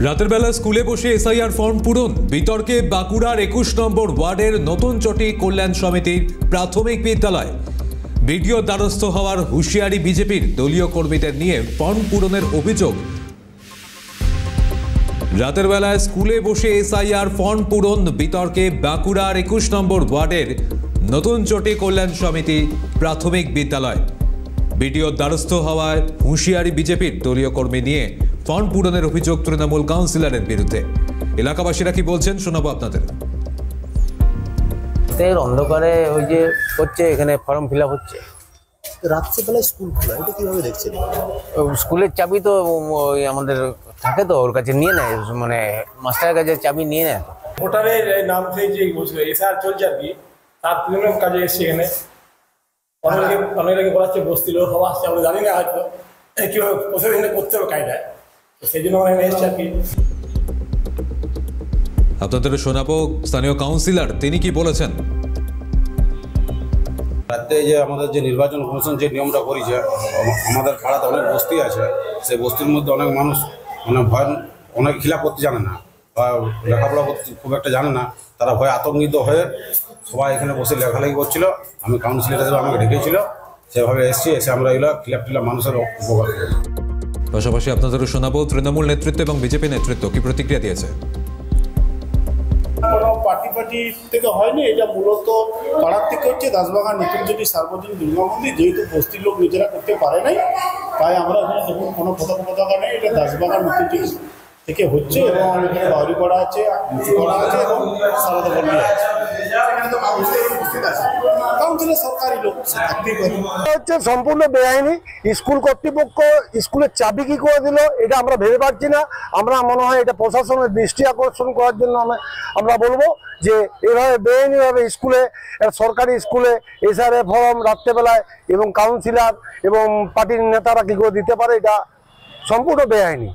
রাতের বেলা স্কুলে বসে এসআইআর ফর্ম পূরণ বিতর্কে বাঁকুড়ার ২১ নম্বর ওয়ার্ডের নতুনচটি কল্যাণ সমিতির প্রাথমিক বিদ্যালয়। ভিডিওর দ্বারস্থ হওয়ার হুঁশিয়ারি বিজেপির দলীয় কর্মীদের নিয়ে ফর্ম পূরণের অভিযোগ। রাতের বেলায় স্কুলে বসে এসআইআর ফর্ম পূরণ বিতর্কে বাঁকুড়ার ২১ নম্বর ওয়ার্ডের নতুনচটি কল্যাণ সমিতি প্রাথমিক বিদ্যালয়। ভিডিওর দ্বারস্থ হওয়ায় হুঁশিয়ারি বিজেপির দলীয় কর্মী নিয়ে ফর্ম পূরণের অভিযোগ তৃণমূল কাউন্সিলরের বিরুদ্ধে। এলাকাবাসীরা কি বলছেন শোনাবো আপনাদের। অন্ধকারে ওই যে হচ্ছে এখানে ফর্ম ফিল আপ হচ্ছে, রাত্রিবেলায় স্কুল খোলা, এটা কিভাবে দেখছেন? স্কুলের চাবি তো ওই আমাদের থাকে, তো ওর কাছে নিয়ে নেয়, মানে মাস্টারের কাছে চাবি নিয়ে নেয়। ভোটারের নাম থেকে যে এসআর চলছে আর কি, তার প্রিমিয়াম কাজে এসছে এখানে। অনেকে বলাচ্ছে বস্তি লোক হওয়া আসছে, আমরা জানি না হয়তো কীভাবে প্রসেসিংটা করতে হবে কাজটা, তো সেই জন্য আমরা এসছি আর কি। আপনাদের শোনাবো স্থানীয় কাউন্সিলর, তিনি কি বলেছেন। রাতে যে আমাদের যে নির্বাচন কমিশন যে নিয়মটা করেছে, আমাদের পাড়াতে অনেক বস্তি আছে, সেই বস্তির মধ্যে অনেক মানুষ মানে ভয়, অনেক খিলাপ করতে জানে না বা লেখাপড়া করতে খুব একটা জানে না, তারা ভয় আতঙ্কিত হয়ে সবাই এখানে বসে লেখালেখি করছিল। আমি কাউন্সিলর হিসেবে আমাকে ডেকেছিল, সেভাবে এসে আমরা এগুলো খিলাপ মানুষের উপকার করি। পাশাপাশি আপনাদেরও শোনাবো তৃণমূল নেতৃত্ব এবং বিজেপি নেতৃত্ব কি প্রতিক্রিয়া দিয়েছে। কোনো পার্টি থেকে হয়নি, এটা মূলত পাড়ার থেকে হচ্ছে। দাসবাগান নতুনচটি সার্বজনীন দুর্গা মন্দির, যেহেতু বস্তির লোক নিজেরা করতে পারে নাই, তাই আমরা এখানে দেখুন কোনো পতাকা নেই, এটা দাসবাগান নতুনচটি থেকে হচ্ছে এবং এখানে বাউরি করা আছে, করা আছে এবং সারদা বন্যা আছে। কাউন্সিলের সরকারি লোক থাকতেই পারে। হচ্ছে সম্পূর্ণ বেআইনি। স্কুল কর্তৃপক্ষ স্কুলের চাবি কি করে দিল এটা আমরা ভেবে পাচ্ছি না। আমরা মনে হয় এটা প্রশাসনের দৃষ্টি আকর্ষণ করার জন্য আমরা বলবো যে এভাবে বেআইনিভাবে স্কুলে, সরকারি স্কুলে এসআরএ ফর্ম রাত্রেবেলায় এবং কাউন্সিলর এবং পার্টির নেতারা কি করে দিতে পারে, এটা সম্পূর্ণ বেআইনি।